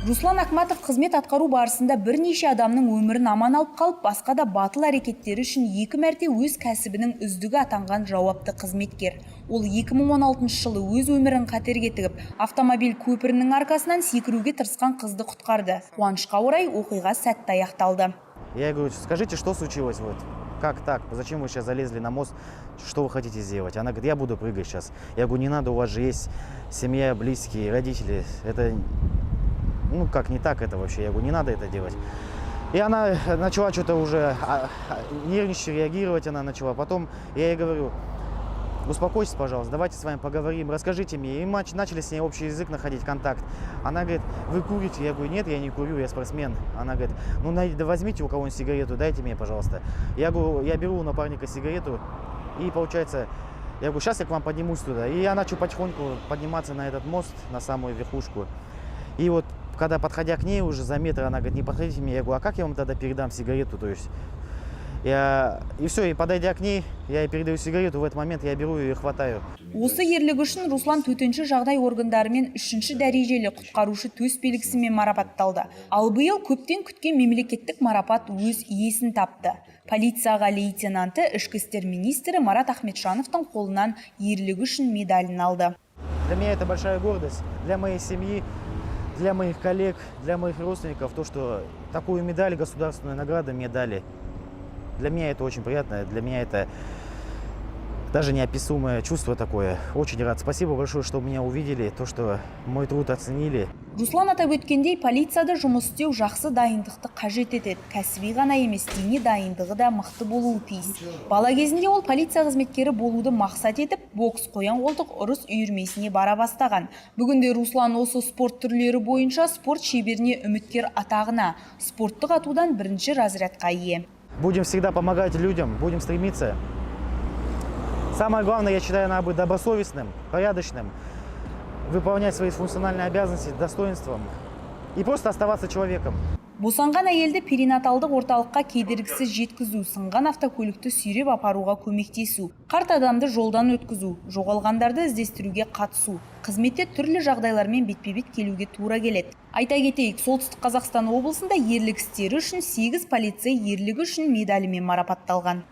Руслан Ахматов қызмет атқару барысында бірнеше адамның өмірін аман алып қалып, басқа да батыл әрекеттері үшін 2 мәрте өз кәсібінің үздігі атанған жауапты қызметкер. Ол 2016 жылы өз өмірін қатерге тігіп, автомобиль көпірінің арқасынан секіруге тырысқан қызды құтқарды. Қуанышқа орай оқиға сәтті аяқталды. Я говорю, скажите, что случилось вот? Как так? Зачем вы сейчас залезли на мост? Что вы хотите сделать? Она говорит, я буду прыгать сейчас. Я говорю, не надо, у вас же есть семья, близкие, родители. Это, ну как, не так это вообще. Я говорю, не надо это делать. И она начала что-то уже нервничать, реагировать она начала. Потом я ей говорю, успокойтесь, пожалуйста, давайте с вами поговорим, расскажите мне. И мы начали с ней общий язык находить, контакт. Она говорит, вы курите? Я говорю, нет, я не курю, я спортсмен. Она говорит, ну да возьмите у кого-нибудь сигарету, дайте мне, пожалуйста. Я говорю, я беру у напарника сигарету, и получается, я говорю, сейчас я к вам поднимусь туда. И я начал потихоньку подниматься на этот мост, на самую верхушку. И вот, когда подходя к ней уже за метр, она говорит, не подходите мне. Я говорю, а как я вам тогда передам сигарету? То есть и все, и подойдя к ней, я ей передаю сигарету, в этот момент я беру ее и хватаю. Осы ерлігі үшін Руслан төтенше жағдай органдарымен 3-ші дәрежелі құтқарушы төс белгісімен марапатталды. Ал биыл көптен күткен мемлекеттік марапат өз иесін тапты. Полицияға лейтенанты ішкі істер министрі Марат Ахметжановтың қолынан ерлігі үшін медалін алды. Для меня это большая гордость, для моей семьи, для моих коллег, для моих родственников, то, что такую медаль, государственную награду мне дали. Для меня это очень приятно, для меня это даже неописуемое чувство такое. Очень рад. Спасибо большое, что меня увидели, то, что мой труд оценили. Руслан атап өткендей, полицияда жұмыс істеу жақсы дайындықты қажет етеді. Кәсіби ғана емес, дене дайындығы да мықты болуы тиіс. Бала кезінде ол полиция қызметкері болуды мақсат етіп, бокс, қоян қолтық ұрыс үйірмесіне бара бастаған. Бүгінде Руслан осы спорт түрлері бойынша спорт шеберіне үміткер атағына, спорттық атудан 1-ші разрядқа ие. Будем всегда помогать людям, будем стремиться. Самое главное, я считаю, надо быть добросовестным, порядочным, выполнять свои функциональные обязанности с достоинством и просто оставаться человеком. Босанған әйелді перинаталдық орталыққа кедергісіз жеткізу, сынған автокөлікті сүйреп апаруға көмектесу, қарт адамды жолдан өткізу, жоғалғандарды іздестіруге қатысу, қызметте түрлі жағдайлармен бетпе-бет келуге тура келеді. Айта кетейік, Солтүстік Қазақстан облысында ерлік істері үшін 8 полицей ерлігі үшін медалімен марапатталған.